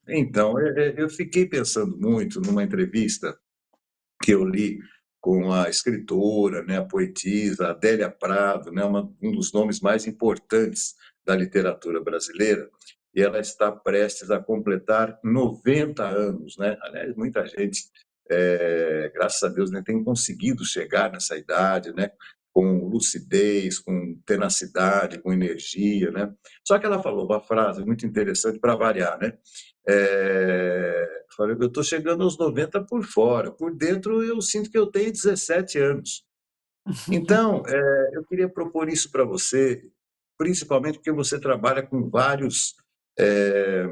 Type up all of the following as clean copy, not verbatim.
Então, eu fiquei pensando muito numa entrevista que eu li com a escritora, né, a poetisa Adélia Prado, né, um dos nomes mais importantes da literatura brasileira, e ela está prestes a completar 90 anos, né? Aliás, muita gente, graças a Deus, né, tem conseguido chegar nessa idade, né, com lucidez, com tenacidade, com energia, né? Só que ela falou uma frase muito interessante para variar, né? Falei, eu estou chegando aos 90 por fora, por dentro eu sinto que eu tenho 17 anos. Então, eu queria propor isso para você, principalmente porque você trabalha com eh,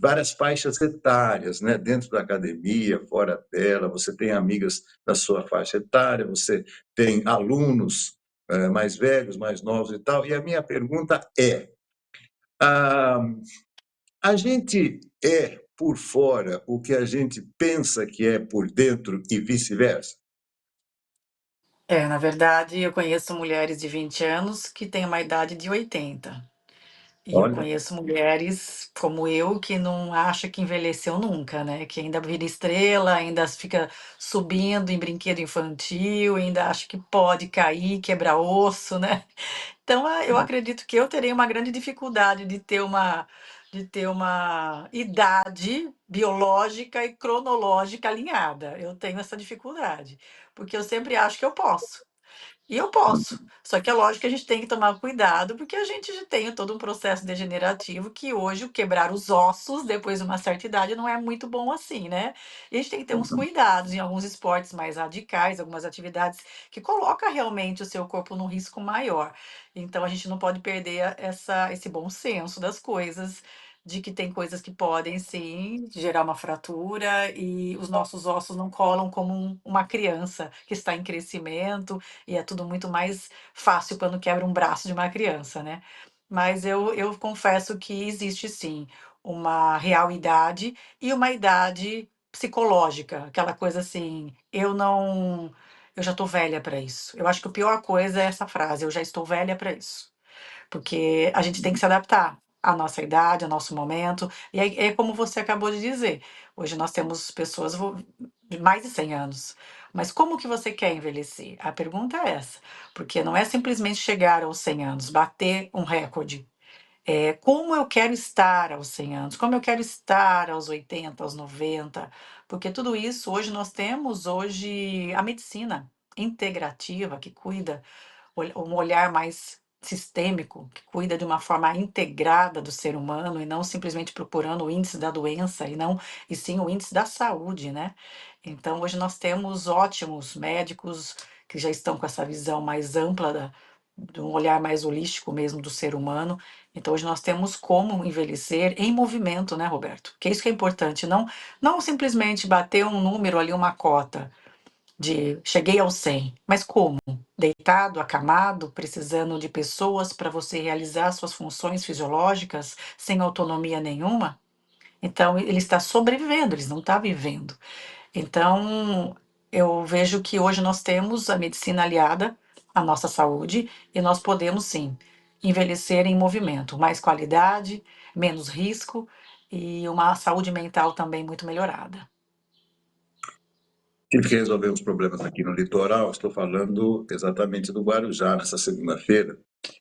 várias faixas etárias, né? Dentro da academia, fora dela, você tem amigas da sua faixa etária, você tem alunos mais velhos, mais novos e tal. E a minha pergunta é: ah, a gente é por fora o que a gente pensa que é por dentro e vice-versa? Na verdade, eu conheço mulheres de 20 anos que têm uma idade de 80. E eu Olha, conheço mulheres como eu que não acha que envelheceu nunca, né? Que ainda vira estrela, ainda fica subindo em brinquedo infantil, ainda acha que pode cair, quebrar osso, né? Então, eu acredito que eu terei uma grande dificuldade de ter uma idade biológica e cronológica alinhada. Eu tenho essa dificuldade, porque eu sempre acho que eu posso. E eu posso. Só que é lógico que a gente tem que tomar cuidado, porque a gente já tem todo um processo degenerativo que hoje o quebrar os ossos depois de uma certa idade não é muito bom assim, né? E a gente tem que ter uns cuidados em alguns esportes mais radicais, algumas atividades que coloca realmente o seu corpo num risco maior. Então a gente não pode perder esse bom senso das coisas. De que tem coisas que podem sim gerar uma fratura e os nossos ossos não colam como uma criança que está em crescimento e é tudo muito mais fácil quando quebra um braço de uma criança, né. Mas eu confesso que existe sim uma real idade e uma idade psicológica, aquela coisa assim: eu já estou velha para isso". Eu acho que a pior coisa é essa frase: "Eu já estou velha para isso". Porque a gente tem que se adaptar à nossa idade, ao nosso momento. E aí é como você acabou de dizer, hoje nós temos pessoas de mais de 100 anos. Mas como que você quer envelhecer? A pergunta é essa, porque não é simplesmente chegar aos 100 anos, bater um recorde. É como eu quero estar aos 100 anos, como eu quero estar aos 80, aos 90, porque tudo isso hoje a medicina integrativa que cuida um olhar mais sistêmico, que cuida de uma forma integrada do ser humano e não simplesmente procurando o índice da doença e sim o índice da saúde, né? Então hoje nós temos ótimos médicos que já estão com essa visão mais ampla de um olhar mais holístico mesmo do ser humano. Então hoje nós temos como envelhecer em movimento, né, Roberto? Que é isso que é importante, não simplesmente bater um número ali, uma cota de cheguei aos 100, mas como? Deitado, acamado, precisando de pessoas para você realizar suas funções fisiológicas sem autonomia nenhuma? Então, ele está sobrevivendo, ele não está vivendo. Então, eu vejo que hoje nós temos a medicina aliada à nossa saúde e nós podemos sim envelhecer em movimento, mais qualidade, menos risco e uma saúde mental também muito melhorada. tive que resolver uns problemas aqui no litoral, estou falando exatamente do Guarujá, nessa segunda-feira.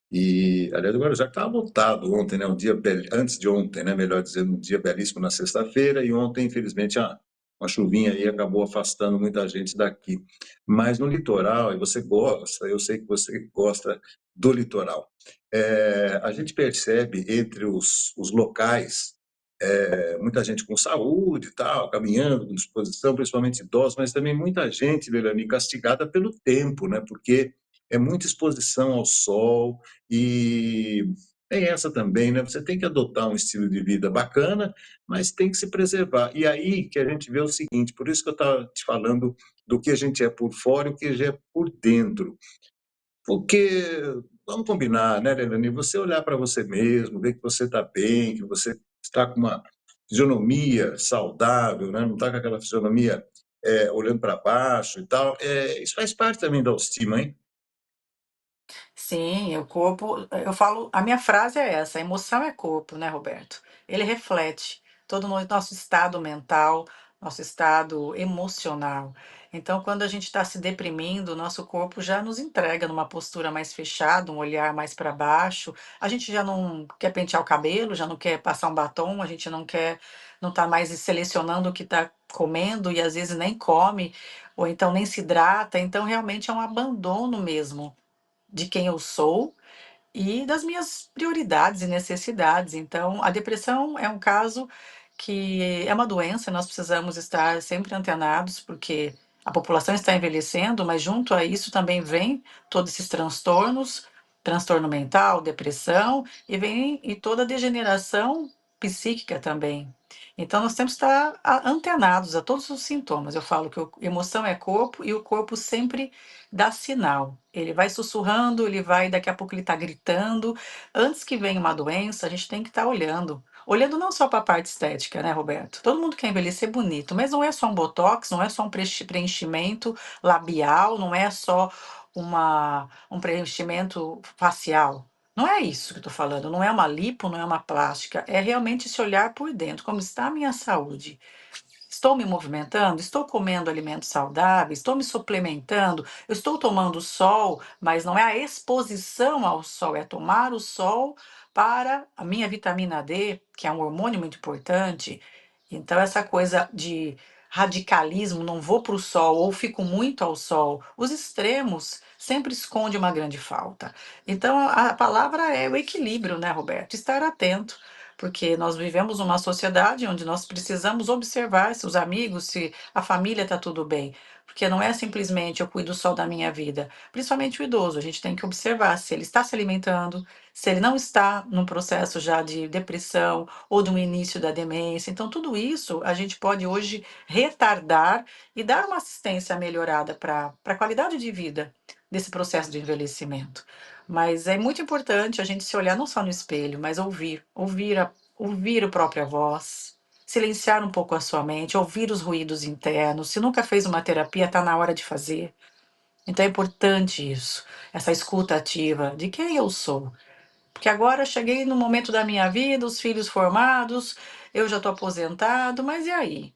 E, aliás, o Guarujá estava lotado ontem, né? Antes de ontem, né? Melhor dizendo, um dia belíssimo na sexta-feira, e ontem, infelizmente, uma chuvinha aí acabou afastando muita gente daqui. Mas no litoral, e você gosta, eu sei que você gosta do litoral, a gente percebe entre os locais muita gente com saúde e tal, caminhando, com disposição, principalmente idosos, mas também muita gente, Verani, castigada pelo tempo, né? Porque é muita exposição ao sol e tem essa também, né? Você tem que adotar um estilo de vida bacana, mas tem que se preservar. E aí que a gente vê o seguinte, por isso que eu estava te falando do que a gente é por fora e o que a gente é por dentro. Porque, vamos combinar, né, Leilani? Você olhar para você mesmo, ver que você está bem, que você está com uma fisionomia saudável, né? Não está com aquela fisionomia olhando para baixo e tal. Isso faz parte também da autoestima, hein? Sim, o corpo, eu falo, a minha frase é essa: emoção é corpo, né, Roberto? ele reflete todo o nosso estado mental, nosso estado emocional. Então, quando a gente está se deprimindo, o nosso corpo já nos entrega numa postura mais fechada, um olhar mais para baixo. A gente já não quer pentear o cabelo, já não quer passar um batom, a gente não quer, não está mais selecionando o que está comendo e às vezes nem come, ou então nem se hidrata. Então, realmente é um abandono mesmo de quem eu sou e das minhas prioridades e necessidades. Então, a depressão é um caso que é uma doença, nós precisamos estar sempre antenados, porque a população está envelhecendo, mas junto a isso também vem todos esses transtornos, transtorno mental, depressão, e vem e toda a degeneração psíquica também. Então, nós temos que estar antenados a todos os sintomas. Eu falo que emoção é corpo e o corpo sempre dá sinal. Ele vai sussurrando, ele vai, daqui a pouco ele está gritando. Antes que venha uma doença, a gente tem que estar olhando. Olhando não só para a parte estética, né, Roberto? Todo mundo quer envelhecer bonito, mas não é só um botox, não é só um preenchimento labial, não é só um preenchimento facial. Não é isso que eu estou falando, não é uma lipo, não é uma plástica, é realmente se olhar por dentro, como está a minha saúde. Estou me movimentando? Estou comendo alimentos saudáveis? Estou me suplementando? Eu estou tomando sol, mas não é a exposição ao sol, é tomar o sol para a minha vitamina D, que é um hormônio muito importante. Então, essa coisa de radicalismo, não vou para o sol ou fico muito ao sol, os extremos sempre esconde uma grande falta. Então, a palavra é o equilíbrio, né, Roberto? Estar atento porque nós vivemos numa sociedade onde nós precisamos observar se os amigos, se a família está tudo bem, porque não é simplesmente eu cuido só da minha vida, principalmente o idoso, a gente tem que observar se ele está se alimentando, se ele não está num processo já de depressão ou de um início da demência. Então, tudo isso a gente pode hoje retardar e dar uma assistência melhorada para a qualidade de vida desse processo de envelhecimento. Mas é muito importante a gente se olhar não só no espelho, mas ouvir a própria voz, silenciar um pouco a sua mente, ouvir os ruídos internos. Se nunca fez uma terapia, está na hora de fazer. Então é importante isso, essa escuta ativa de quem eu sou. Porque agora cheguei no momento da minha vida, os filhos formados, eu já estou aposentado, mas e aí?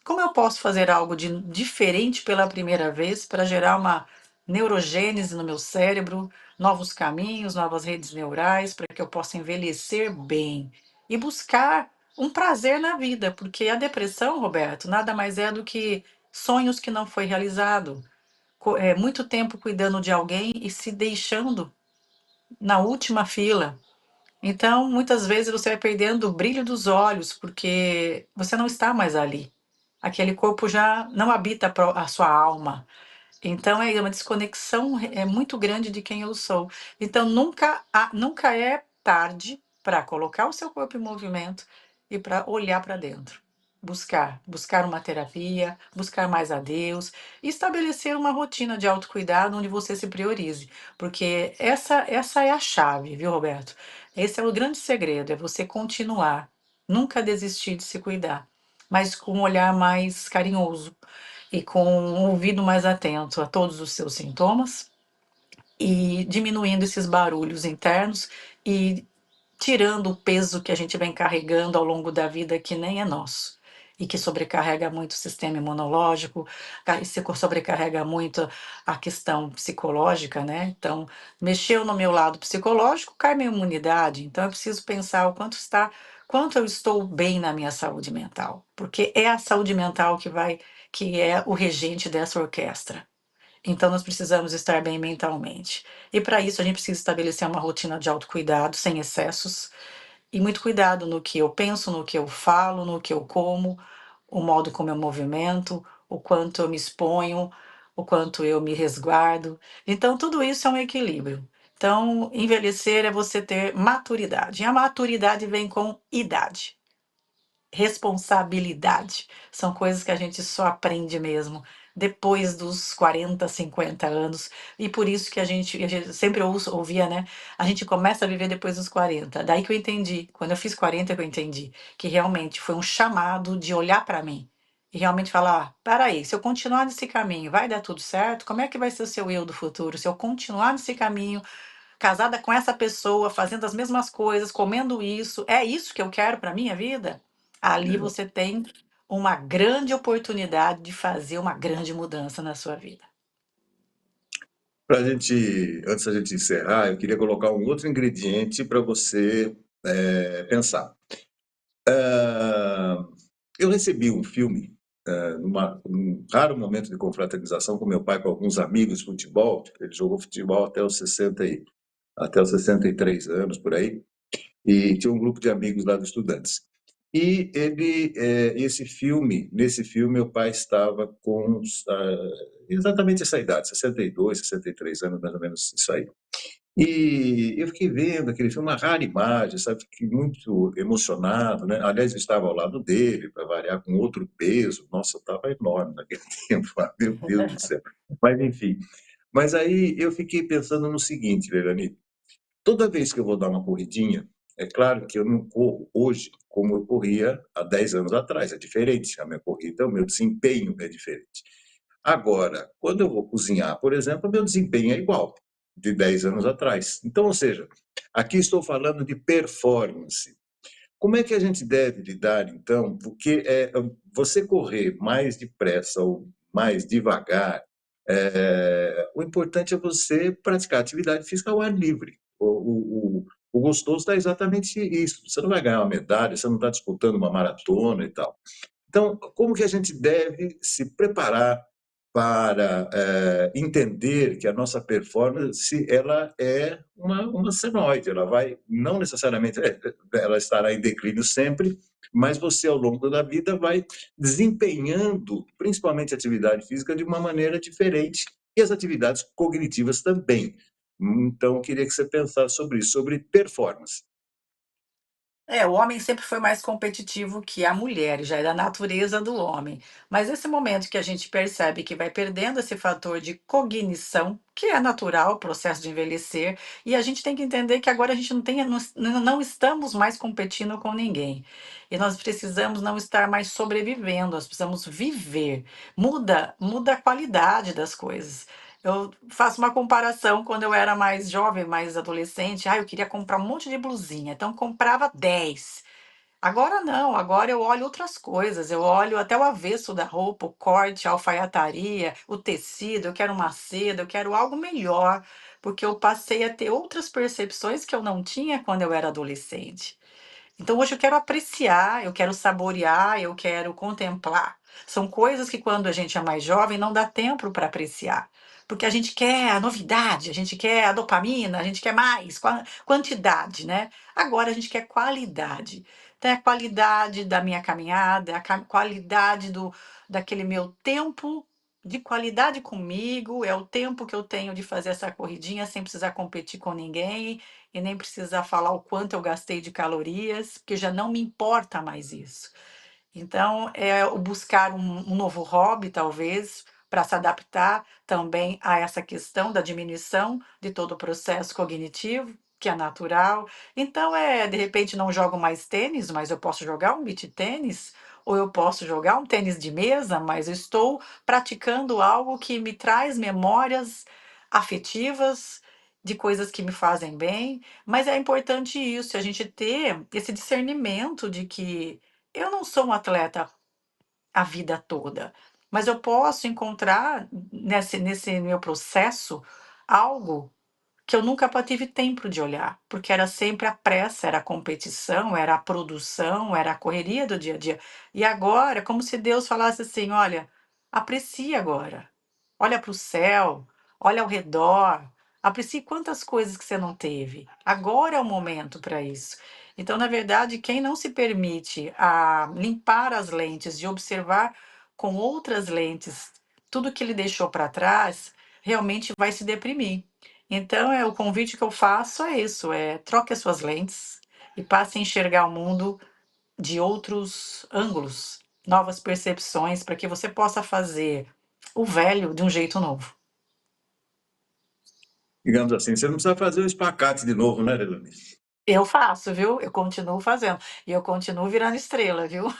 Como eu posso fazer algo de diferente pela primeira vez para gerar uma neurogênese no meu cérebro, novos caminhos, novas redes neurais, para que eu possa envelhecer bem e buscar um prazer na vida, porque a depressão, Roberto, nada mais é do que sonhos que não foi realizado, muito tempo cuidando de alguém e se deixando na última fila. Então, muitas vezes você vai perdendo o brilho dos olhos, porque você não está mais ali. Aquele corpo já não habita a sua alma. Então, é uma desconexão muito grande de quem eu sou. Então, nunca é tarde para colocar o seu corpo em movimento e para olhar para dentro. Buscar uma terapia, buscar mais a Deus e estabelecer uma rotina de autocuidado onde você se priorize. Porque essa é a chave, viu, Roberto? Esse é o grande segredo, é você continuar, nunca desistir de se cuidar, mas com um olhar mais carinhoso e com um ouvido mais atento a todos os seus sintomas e diminuindo esses barulhos internos e tirando o peso que a gente vem carregando ao longo da vida que nem é nosso e que sobrecarrega muito o sistema imunológico, sobrecarrega muito a questão psicológica, né? Então, mexeu no meu lado psicológico, cai minha imunidade. Então, eu preciso pensar quanto eu estou bem na minha saúde mental, porque é a saúde mental que é o regente dessa orquestra. Então, nós precisamos estar bem mentalmente. E para isso, a gente precisa estabelecer uma rotina de autocuidado, sem excessos, e muito cuidado no que eu penso, no que eu falo, no que eu como, o modo como eu movimento, o quanto eu me exponho, o quanto eu me resguardo. Então, tudo isso é um equilíbrio. Então, envelhecer é você ter maturidade. E a maturidade vem com idade. Responsabilidade. São coisas que a gente só aprende mesmo depois dos 40, 50 anos. E por isso que a gente sempre ouvia, né? A gente começa a viver depois dos 40. Daí que eu entendi, quando eu fiz 40 que eu entendi que realmente foi um chamado de olhar para mim e realmente falar: ah, peraí, se eu continuar nesse caminho, vai dar tudo certo? Como é que vai ser o seu eu do futuro? Se eu continuar nesse caminho, casada com essa pessoa, fazendo as mesmas coisas, comendo isso, é isso que eu quero para minha vida? Ali É. você tem uma grande oportunidade de fazer uma grande mudança na sua vida. Pra gente, antes da gente encerrar, eu queria colocar um outro ingrediente para você pensar. Ah, eu recebi um filme, num raro momento de confraternização com meu pai, com alguns amigos de futebol. Ele jogou futebol até os 63 anos, por aí, e tinha um grupo de amigos lá dos estudantes. E nesse filme, meu pai estava com exatamente essa idade, 62, 63 anos, mais ou menos isso aí. E eu fiquei vendo aquele filme, uma rara imagem, sabe? Fiquei muito emocionado, né? Aliás, eu estava ao lado dele, para variar, com outro peso. Nossa, eu estava enorme naquele tempo, meu Deus do céu. Mas, enfim. Mas aí eu fiquei pensando no seguinte, Verani, toda vez que eu vou dar uma corridinha, é claro que eu não corro hoje como eu corria há 10 anos atrás, é diferente. A minha corrida, o meu desempenho é diferente. Agora, quando eu vou cozinhar, por exemplo, o meu desempenho é igual de 10 anos atrás. Então, ou seja, aqui estou falando de performance. Como é que a gente deve lidar, então? Porque você correr mais depressa ou mais devagar, o importante é você praticar atividade física ao ar livre. O gostoso está exatamente isso. Você não vai ganhar uma medalha, você não está disputando uma maratona e tal. Então, como que a gente deve se preparar para entender que a nossa performance ela é uma senoide, ela vai, não necessariamente, ela estará em declínio sempre, mas você ao longo da vida vai desempenhando, principalmente a atividade física, de uma maneira diferente e as atividades cognitivas também. Então, queria que você pensasse sobre isso, sobre performance. O homem sempre foi mais competitivo que a mulher, já é da natureza do homem. Mas esse momento que a gente percebe que vai perdendo esse fator de cognição, que é natural, o processo de envelhecer, e a gente tem que entender que agora a gente não estamos mais competindo com ninguém. E nós precisamos não estar mais sobrevivendo, nós precisamos viver. Muda a qualidade das coisas. Eu faço uma comparação quando eu era mais jovem, mais adolescente. Eu queria comprar um monte de blusinha, então comprava 10. Agora não, agora eu olho outras coisas. Eu olho até o avesso da roupa, o corte, a alfaiataria, o tecido. Eu quero uma seda, eu quero algo melhor, porque eu passei a ter outras percepções que eu não tinha quando eu era adolescente. Então hoje eu quero apreciar, eu quero saborear, eu quero contemplar. São coisas que quando a gente é mais jovem não dá tempo para apreciar. Porque a gente quer a novidade, a gente quer a dopamina, a gente quer mais, quantidade, né? Agora a gente quer qualidade. Então é a qualidade da minha caminhada, qualidade daquele meu tempo de qualidade comigo, é o tempo que eu tenho de fazer essa corridinha sem precisar competir com ninguém e nem precisar falar o quanto eu gastei de calorias, porque já não me importa mais isso. Então, é o buscar um novo hobby, talvez, para se adaptar também a essa questão da diminuição de todo o processo cognitivo, que é natural. Então, de repente, não jogo mais tênis, mas eu posso jogar um beach tênis, ou eu posso jogar um tênis de mesa, mas eu estou praticando algo que me traz memórias afetivas de coisas que me fazem bem. Mas é importante isso, a gente ter esse discernimento de que eu não sou um atleta a vida toda, mas eu posso encontrar nesse meu processo algo que eu nunca tive tempo de olhar, porque era sempre a pressa, era a competição, era a produção, era a correria do dia a dia. E agora, é como se Deus falasse assim: olha, aprecie agora, olha para o céu, olha ao redor, aprecie quantas coisas que você não teve. Agora é o momento para isso. Então, na verdade, quem não se permite a limpar as lentes e observar com outras lentes tudo que ele deixou para trás, realmente vai se deprimir. Então, o convite que eu faço é isso, troque as suas lentes e passe a enxergar o mundo de outros ângulos, novas percepções, para que você possa fazer o velho de um jeito novo. Digamos assim, você não precisa fazer o espacate de novo, né, Verani? Eu faço, viu? Eu continuo fazendo. E eu continuo virando estrela, viu?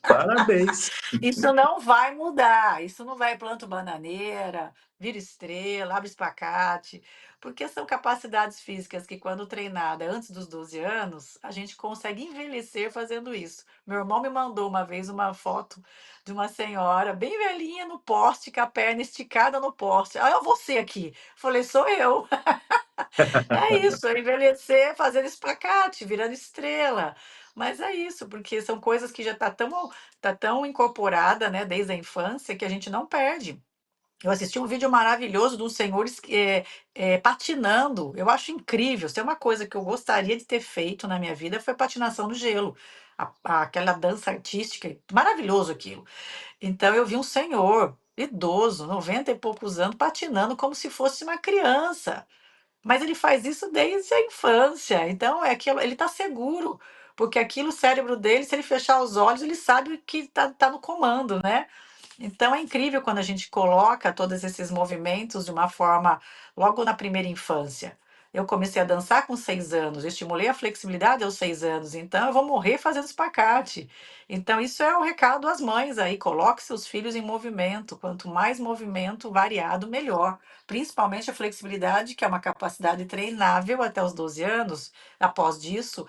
Parabéns. Isso não vai mudar, isso não vai planta bananeira, vira estrela, abre espacate, porque são capacidades físicas que, quando treinada antes dos 12 anos, a gente consegue envelhecer fazendo isso. Meu irmão me mandou uma vez uma foto de uma senhora bem velhinha no poste, com a perna esticada no poste. Ah, é você aqui. Falei, sou eu. É isso, é envelhecer fazendo espacate, virando estrela. Mas é isso, porque são coisas que já tá tão incorporada, né, desde a infância, que a gente não perde. Eu assisti um vídeo maravilhoso de uns senhores patinando. Eu acho incrível. Se é uma coisa que eu gostaria de ter feito na minha vida, foi patinação no gelo. Aquela dança artística, maravilhoso aquilo. Então eu vi um senhor idoso, 90 e poucos anos, patinando como se fosse uma criança. Mas ele faz isso desde a infância, então é aquilo, ele está seguro, porque aquilo, o cérebro dele, se ele fechar os olhos, ele sabe que está no comando, né? Então é incrível quando a gente coloca todos esses movimentos de uma forma logo na primeira infância. Eu comecei a dançar com 6 anos, eu estimulei a flexibilidade aos 6 anos, então eu vou morrer fazendo espacate. Então, isso é o recado às mães aí: coloque seus filhos em movimento. Quanto mais movimento variado, melhor. Principalmente a flexibilidade, que é uma capacidade treinável até os 12 anos. Após disso,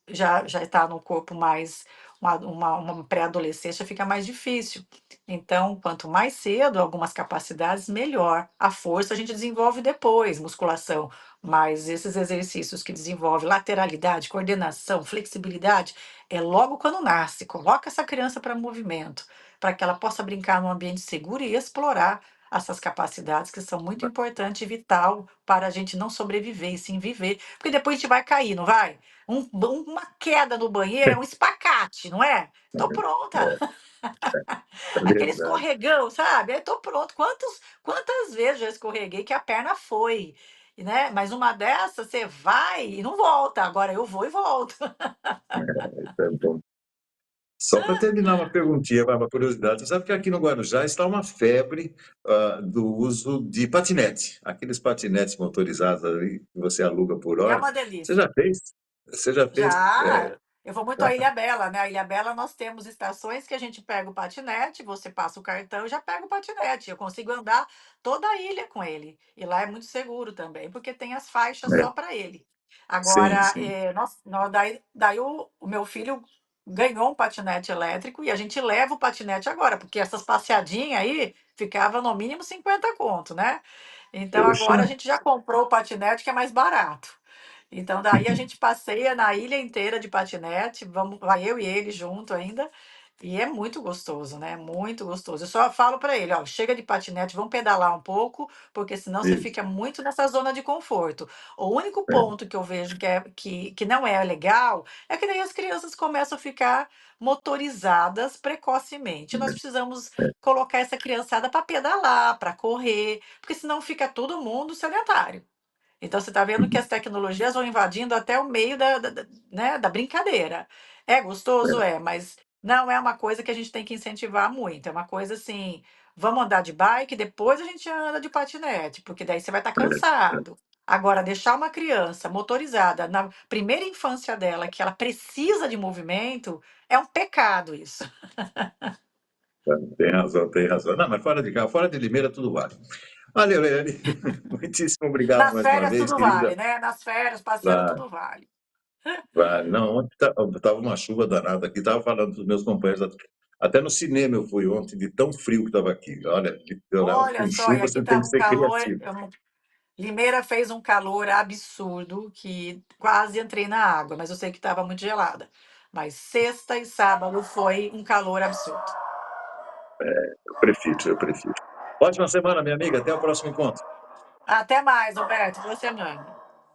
já está no corpo mais, uma pré-adolescência, fica mais difícil. Então, quanto mais cedo algumas capacidades, melhor. A força a gente desenvolve depois, musculação, mas esses exercícios que desenvolvem lateralidade, coordenação, flexibilidade, é logo quando nasce. Coloca essa criança para movimento, para que ela possa brincar num ambiente seguro e explorar essas capacidades que são muito importantes e vital para a gente não sobreviver e sim viver, porque depois a gente vai cair, não vai? Uma queda no banheiro é um espacate, não é? Tô pronta. É Aquele verdade. escorregão, sabe? Aí tô pronto. Quantas vezes já escorreguei que a perna foi, né? Mas uma dessas você vai e não volta. Agora eu vou e volto. Isso é bom. Só para terminar uma perguntinha, uma curiosidade. Você sabe que aqui no Guarujá está uma febre do uso de patinete, aqueles patinetes motorizados ali que você aluga por É hora. uma Você já delícia. fez? Você já fez? Já, eu vou muito à Ilhabela, né? A Ilhabela nós temos estações que a gente pega o patinete, você passa o cartão e já pega o patinete. Eu consigo andar toda a ilha com ele. E lá é muito seguro também, porque tem as faixas É, só para ele. sim, Agora, sim. daí o meu filho ganhou um patinete elétrico e a gente leva o patinete agora, porque essas passeadinhas aí ficava no mínimo 50 conto, né? Então Poxa, agora a gente já comprou o patinete que é mais barato. Então, daí a gente passeia na ilha inteira de patinete, vai eu e ele junto ainda, e é muito gostoso, né? Muito gostoso. Eu só falo para ele, ó, chega de patinete, vamos pedalar um pouco, porque senão você isso. fica muito nessa zona de conforto. O único É, ponto que eu vejo que não é legal é que daí as crianças começam a ficar motorizadas precocemente. Nós precisamos colocar essa criançada para pedalar, para correr, porque senão fica todo mundo sedentário. Então você está vendo que as tecnologias vão invadindo até o meio né, da brincadeira. É gostoso? É, mas não é uma coisa que a gente tem que incentivar muito. É uma coisa assim, vamos andar de bike, depois a gente anda de patinete, porque daí você vai estar cansado. Agora, deixar uma criança motorizada na primeira infância dela, que ela precisa de movimento, é um pecado isso. tem razão, tem razão. Não, mas fora de cá, fora de Limeira, tudo vale. Valeu, Eliane. Muitíssimo obrigado Nas mais uma férias vez, tudo querida. vale, né? Nas férias, passeando, Vale, tudo vale. vale. Não, ontem estava uma chuva danada aqui, estava falando dos meus companheiros. Até no cinema eu fui ontem, de tão frio que estava aqui. Olha, litoral Olha com só, e chuva aqui você tem que estava um ser calor. criativo. Limeira fez um calor absurdo que quase entrei na água, mas eu sei que estava muito gelada. Mas sexta e sábado foi um calor absurdo. Eu prefiro, eu prefiro. Ótima semana, minha amiga. Até o próximo encontro. Até mais, Roberto. Boa semana.